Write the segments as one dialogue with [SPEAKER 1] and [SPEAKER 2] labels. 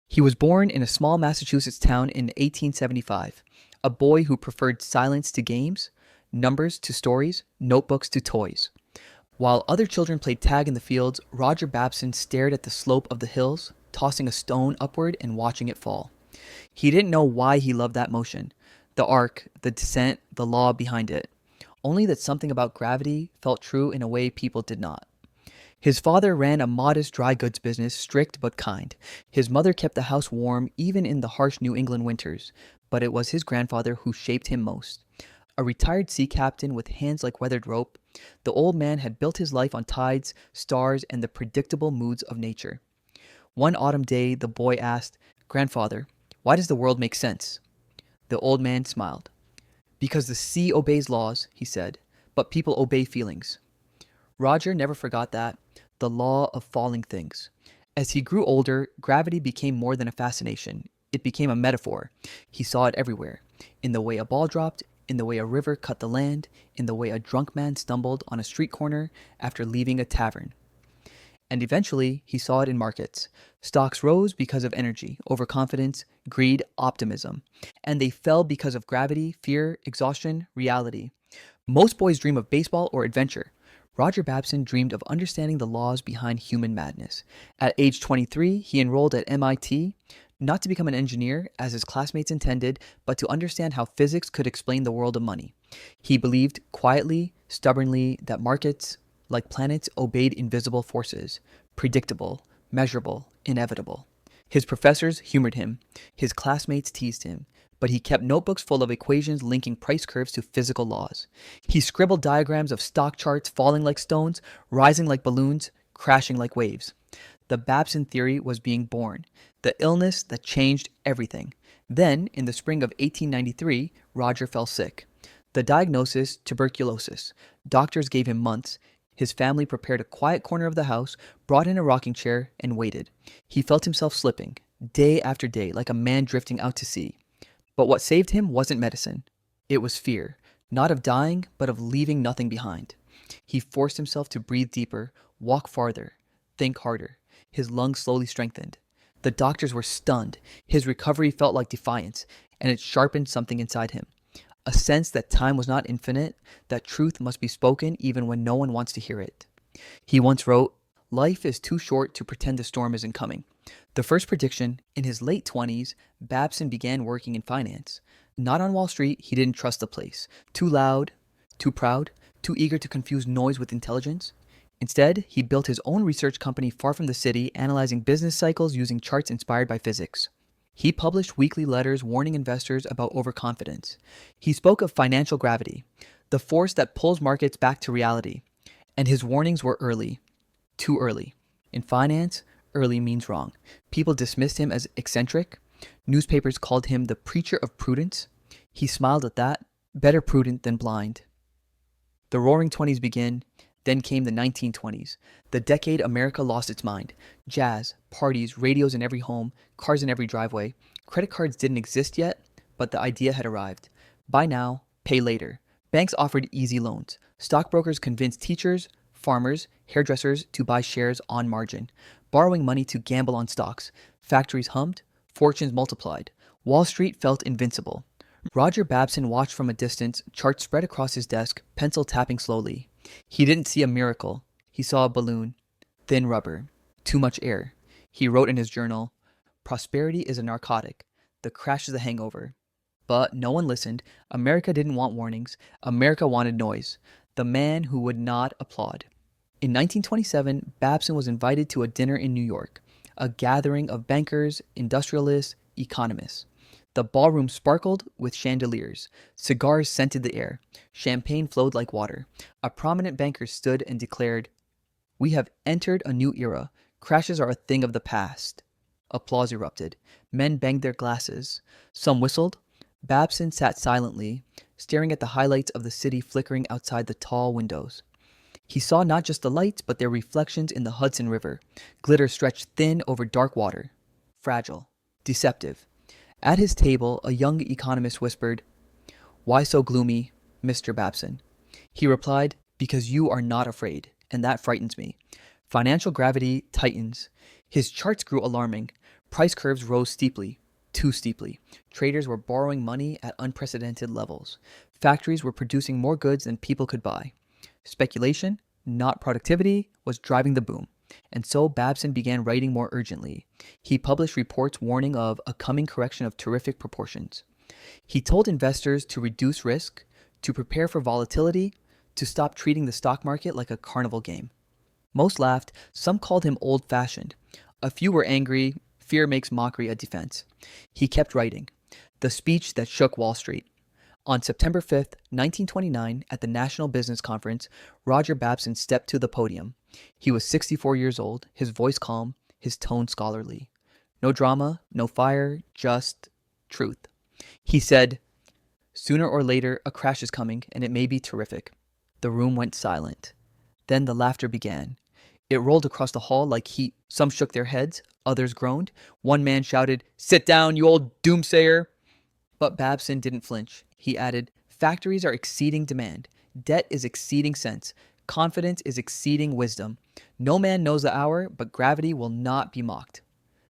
[SPEAKER 1] He was born in a small Massachusetts town in 1875, a boy who preferred silence to games, numbers to stories, notebooks to toys. While other children played tag in the fields, Roger Babson stared at the slope of the hills, tossing a stone upward and watching it fall. He didn't know why he loved that motion, the arc, the descent, the law behind it. Only that something about gravity felt true in a way people did not. His father ran a modest dry goods business, strict but kind. His mother kept the house warm even in the harsh New England winters, but it was his grandfather who shaped him most. A retired sea captain with hands like weathered rope, the old man had built his life on tides, stars, and the predictable moods of nature. One autumn day, the boy asked, "Grandfather, why does the world make sense?" The old man smiled. "Because the sea obeys laws," he said, "but people obey feelings." Roger never forgot that, the law of falling things. As he grew older, gravity became more than a fascination. It became a metaphor. He saw it everywhere. In the way a ball dropped, in the way a river cut the land, in the way a drunk man stumbled on a street corner after leaving a tavern. And eventually, he saw it in markets. Stocks rose because of energy, overconfidence, greed, optimism. And they fell because of gravity, fear, exhaustion, reality. Most boys dream of baseball or adventure. Roger Babson dreamed of understanding the laws behind human madness. At age 23, he enrolled at MIT, not to become an engineer, as his classmates intended, but to understand how physics could explain the world of money. He believed quietly, stubbornly, that markets, like planets, obeyed invisible forces, predictable, measurable, inevitable. His professors humored him. His classmates teased him. But he kept notebooks full of equations linking price curves to physical laws. He scribbled diagrams of stock charts falling like stones, rising like balloons, crashing like waves. The Babson theory was being born, the illness that changed everything. Then, in the spring of 1893, Roger fell sick. The diagnosis, tuberculosis. Doctors gave him months. His family prepared a quiet corner of the house, brought in a rocking chair, and waited. He felt himself slipping, day after day, like a man drifting out to sea. But what saved him wasn't medicine. It was fear, not of dying, but of leaving nothing behind. He forced himself to breathe deeper, walk farther, think harder. His lungs slowly strengthened. The doctors were stunned. His recovery felt like defiance, and it sharpened something inside him. A sense that time was not infinite, that truth must be spoken even when no one wants to hear it. He once wrote, "Life is too short to pretend the storm isn't coming." The first prediction, in his late 20s, Babson began working in finance. Not on Wall Street, he didn't trust the place. Too loud, too proud, too eager to confuse noise with intelligence. Instead, he built his own research company far from the city, analyzing business cycles using charts inspired by physics. He published weekly letters warning investors about overconfidence. He spoke of financial gravity, the force that pulls markets back to reality. And his warnings were early, too early. In finance, early means wrong. People dismissed him as eccentric. Newspapers called him the preacher of prudence. He smiled at that, better prudent than blind. The roaring 20s began, then came the 1920s, the decade America lost its mind. Jazz, parties, radios in every home, cars in every driveway. Credit cards didn't exist yet, but the idea had arrived. Buy now, pay later. Banks offered easy loans. Stockbrokers convinced teachers, farmers, hairdressers to buy shares on margin, borrowing money to gamble on stocks. Factories hummed, fortunes multiplied. Wall Street felt invincible. Roger Babson watched from a distance, charts spread across his desk, pencil tapping slowly. He didn't see a miracle. He saw a balloon. Thin rubber. Too much air. He wrote in his journal, "Prosperity is a narcotic. The crash is a hangover." But no one listened. America didn't want warnings. America wanted noise. The man who would not applaud. In 1927, Babson was invited to a dinner in New York, a gathering of bankers, industrialists, economists. The ballroom sparkled with chandeliers. Cigars scented the air. Champagne flowed like water. A prominent banker stood and declared, "We have entered a new era. Crashes are a thing of the past." Applause erupted. Men banged their glasses. Some whistled. Babson sat silently, staring at the highlights of the city flickering outside the tall windows. He saw not just the lights, but their reflections in the Hudson River. Glitter stretched thin over dark water. Fragile. Deceptive. At his table, a young economist whispered, "Why so gloomy, Mr. Babson?" He replied, "Because you are not afraid, and that frightens me. Financial gravity tightens." His charts grew alarming. Price curves rose steeply, too steeply. Traders were borrowing money at unprecedented levels. Factories were producing more goods than people could buy. Speculation, not productivity, was driving the boom. And so Babson began writing more urgently. He published reports warning of a coming correction of terrific proportions. He told investors to reduce risk, to prepare for volatility, to stop treating the stock market like a carnival game. Most laughed, some called him old-fashioned. A few were angry, fear makes mockery a defense. He kept writing. The speech that shook Wall Street. On September 5th, 1929, at the National Business Conference, Roger Babson stepped to the podium. He was 64 years old, his voice calm, his tone scholarly. No drama, no fire, just truth. He said, "Sooner or later, a crash is coming, and it may be terrific." The room went silent. Then the laughter began. It rolled across the hall like heat. Some shook their heads, others groaned. One man shouted, "Sit down, you old doomsayer!" But Babson didn't flinch. He added, "Factories are exceeding demand. Debt is exceeding sense. Confidence is exceeding wisdom. No man knows the hour, but gravity will not be mocked."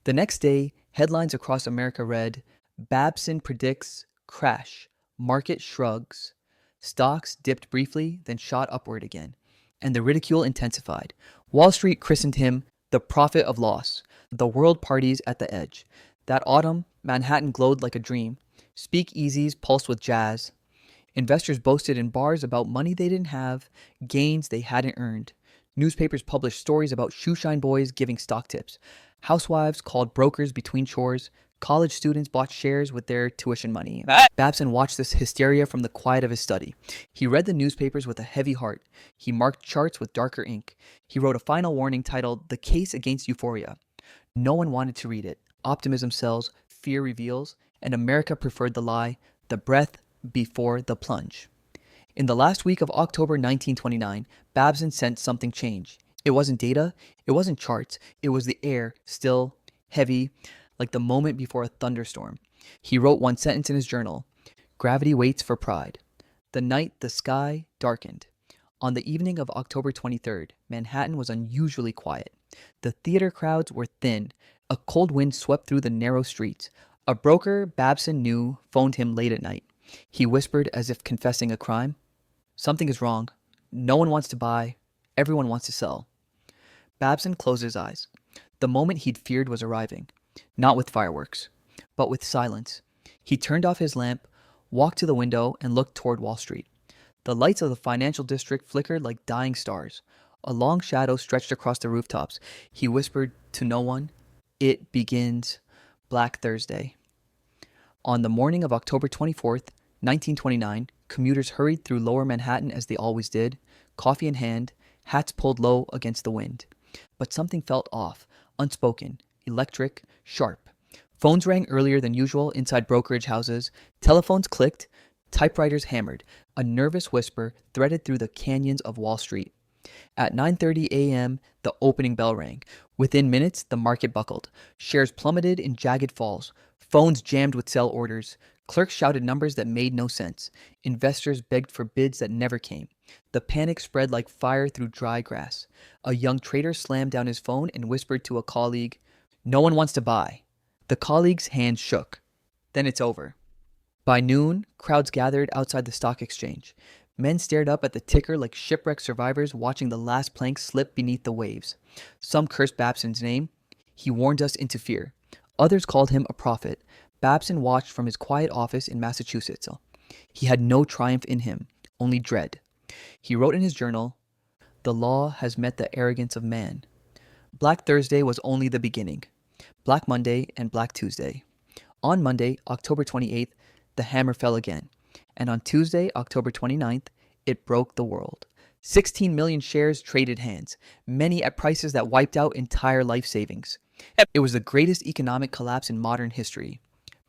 [SPEAKER 1] The next day, headlines across America read, "Babson predicts crash. Market shrugs." Stocks dipped briefly, then shot upward again. And the ridicule intensified. Wall Street christened him the prophet of loss, the world parties at the edge. That autumn, Manhattan glowed like a dream. Speakeasies pulsed with jazz. Investors boasted in bars about money they didn't have, gains they hadn't earned. Newspapers published stories about shoeshine boys giving stock tips. Housewives called brokers between chores. College students bought shares with their tuition money. Babson watched this hysteria from the quiet of his study. He read the newspapers with a heavy heart. He marked charts with darker ink. He wrote a final warning titled, "The Case Against Euphoria." No one wanted to read it. Optimism sells, fear reveals, and America preferred the lie, the breath before the plunge. In the last week of October 1929, Babson sensed something change. It wasn't data, it wasn't charts, it was the air, still, heavy, like the moment before a thunderstorm. He wrote one sentence in his journal, "Gravity waits for pride." The night, the sky darkened. On the evening of October 23rd, Manhattan was unusually quiet. The theater crowds were thin. A cold wind swept through the narrow streets. A broker Babson knew phoned him late at night. He whispered as if confessing a crime, "Something is wrong. No one wants to buy. Everyone wants to sell." Babson closed his eyes. The moment he'd feared was arriving. Not with fireworks, but with silence. He turned off his lamp, walked to the window, and looked toward Wall Street. The lights of the financial district flickered like dying stars. A long shadow stretched across the rooftops. He whispered to no one, "It begins Black Thursday." On the morning of October 24th, 1929, commuters hurried through lower Manhattan as they always did, coffee in hand, hats pulled low against the wind. But something felt off, unspoken, electric, sharp. Phones rang earlier than usual inside brokerage houses. Telephones clicked. Typewriters hammered. A nervous whisper threaded through the canyons of Wall Street. At 9:30 a.m., the opening bell rang. Within minutes, the market buckled. Shares plummeted in jagged falls. Phones jammed with sell orders. Clerks shouted numbers that made no sense. Investors begged for bids that never came. The panic spread like fire through dry grass. A young trader slammed down his phone and whispered to a colleague, "No one wants to buy." The colleague's hand shook. "Then it's over." By noon, crowds gathered outside the stock exchange. Men stared up at the ticker like shipwrecked survivors watching the last plank slip beneath the waves. Some cursed Babson's name. He warned us into fear. Others called him a prophet. Babson watched from his quiet office in Massachusetts. He had no triumph in him, only dread. He wrote in his journal, "The law has met the arrogance of man." Black Thursday was only the beginning. Black Monday and Black Tuesday. On Monday, October 28th, the hammer fell again. And on Tuesday, October 29th, it broke the world. 16 million shares traded hands, many at prices that wiped out entire life savings. It was the greatest economic collapse in modern history.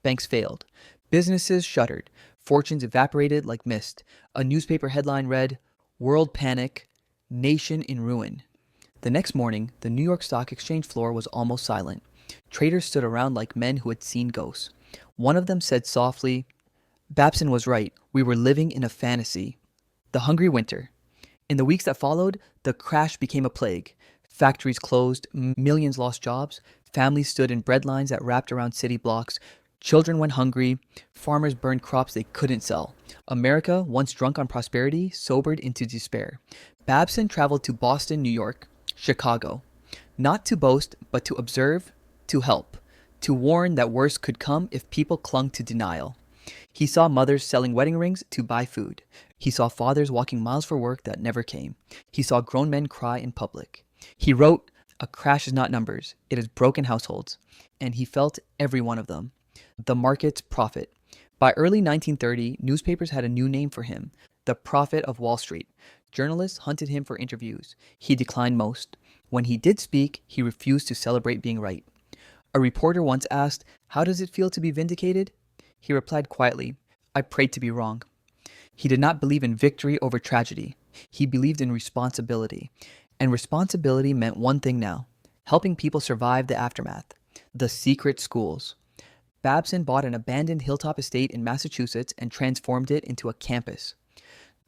[SPEAKER 1] Banks failed. Businesses shuttered. Fortunes evaporated like mist. A newspaper headline read, "World Panic, Nation in Ruin." The next morning, the New York Stock Exchange floor was almost silent. Traders stood around like men who had seen ghosts. One of them said softly, "Babson was right. We were living in a fantasy." The hungry winter. In the weeks that followed, the crash became a plague. Factories closed, millions lost jobs, Families stood in bread lines that wrapped around city blocks. Children went hungry. Farmers burned crops they couldn't sell. America, once drunk on prosperity, sobered into despair. Babson traveled to Boston, New York, Chicago, not to boast, but to observe, to help, to warn that worse could come if people clung to denial. He saw mothers selling wedding rings to buy food. He saw fathers walking miles for work that never came. He saw grown men cry in public. He wrote, "A crash is not numbers, it is broken households." And he felt every one of them. The market's prophet. By early 1930, newspapers had a new name for him, the Prophet of Wall Street. Journalists hunted him for interviews. He declined most. When he did speak, he refused to celebrate being right. A reporter once asked, "How does it feel to be vindicated?" He replied quietly, "I prayed to be wrong." He did not believe in victory over tragedy. He believed in responsibility. And responsibility meant one thing now: helping people survive the aftermath. The secret schools. Babson bought an abandoned hilltop estate in Massachusetts and transformed it into a campus.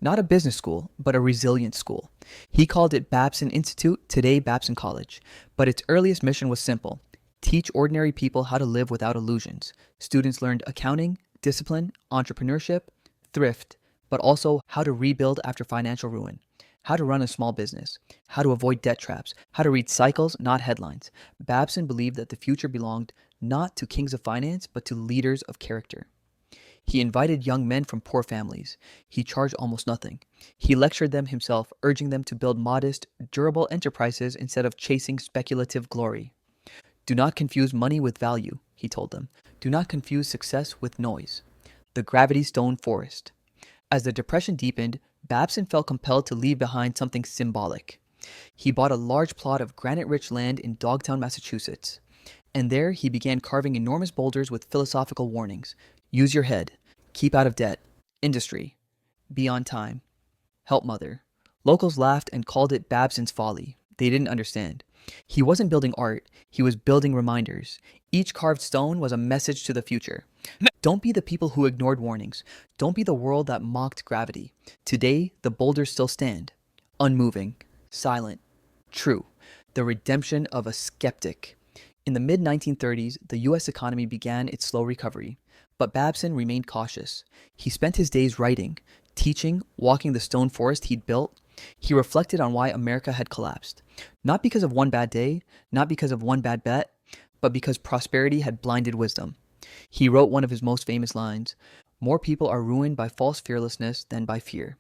[SPEAKER 1] Not a business school, but a resilience school. He called it Babson Institute, today Babson College. But its earliest mission was simple: teach ordinary people how to live without illusions. Students learned accounting, discipline, entrepreneurship, thrift, but also how to rebuild after financial ruin, how to run a small business, how to avoid debt traps, how to read cycles, not headlines. Babson believed that the future belonged not to kings of finance, but to leaders of character. He invited young men from poor families. He charged almost nothing. He lectured them himself, urging them to build modest, durable enterprises instead of chasing speculative glory. "Do not confuse money with value," he told them. "Do not confuse success with noise." The Gravity Stone Forest. As the Depression deepened, Babson felt compelled to leave behind something symbolic. He bought a large plot of granite-rich land in Dogtown, Massachusetts. And there he began carving enormous boulders with philosophical warnings. Use your head. Keep out of debt. Industry. Be on time. Help mother. Locals laughed and called it Babson's folly. They didn't understand. He wasn't building art. He was building reminders. Each carved stone was a message to the future. Don't be the people who ignored warnings. Don't be the world that mocked gravity. Today, the boulders still stand. Unmoving. Silent. True. The redemption of a skeptic. In the mid-1930s, the U.S. economy began its slow recovery, but Babson remained cautious. He spent his days writing, teaching, walking the stone forest he'd built. He reflected on why America had collapsed, not because of one bad day, not because of one bad bet, but because prosperity had blinded wisdom. He wrote one of his most famous lines: "More people are ruined by false fearlessness than by fear."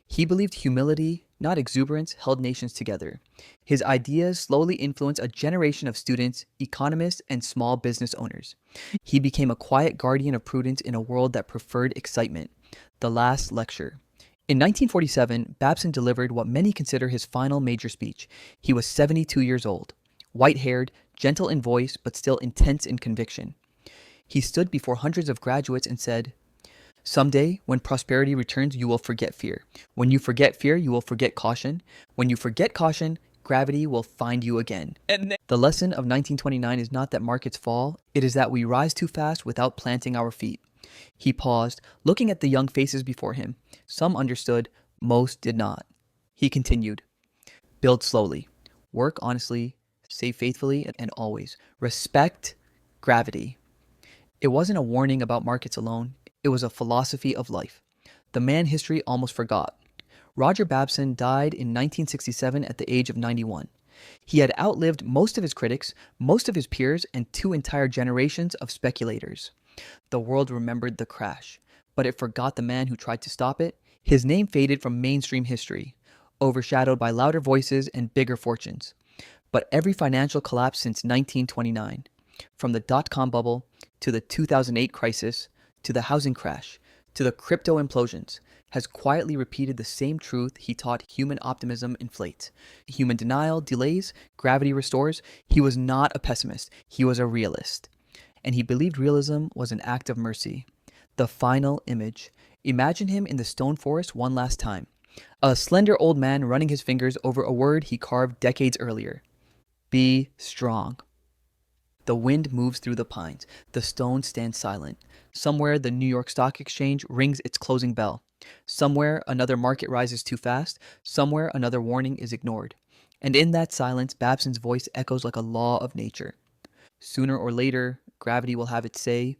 [SPEAKER 1] He believed humility, not exuberance, held nations together. His ideas slowly influenced a generation of students, economists, and small business owners. He became a quiet guardian of prudence in a world that preferred excitement. The Last Lecture. In 1947, Babson delivered what many consider his final major speech. He was 72 years old, white-haired, gentle in voice, but still intense in conviction. He stood before hundreds of graduates and said, "Someday, when prosperity returns, you will forget fear. When you forget fear, you will forget caution. When you forget caution, gravity will find you again." The lesson of 1929 is not that markets fall, it is that we rise too fast without planting our feet. He paused, looking at the young faces before him. Some understood, most did not. He continued, "Build slowly, work honestly, save faithfully, and always respect gravity." It wasn't a warning about markets alone. It was a philosophy of life. The man history almost forgot. Roger Babson died in 1967 at the age of 91. He had outlived most of his critics, most of his peers, and two entire generations of speculators. The world remembered the crash, but it forgot the man who tried to stop it. His name faded from mainstream history, overshadowed by louder voices and bigger fortunes. But every financial collapse since 1929, from the dot-com bubble to the 2008 crisis, to the housing crash, to the crypto implosions, has quietly repeated the same truth he taught: human optimism inflates. Human denial delays, gravity restores. He was not a pessimist, he was a realist. And he believed realism was an act of mercy. The final image. Imagine him in the stone forest one last time. A slender old man running his fingers over a word he carved decades earlier. Be strong. The wind moves through the pines. The stones stand silent. Somewhere the New York Stock Exchange rings its closing bell. Somewhere another market rises too fast. Somewhere another warning is ignored. And in that silence, Babson's voice echoes like a law of nature. Sooner or later, gravity will have its say,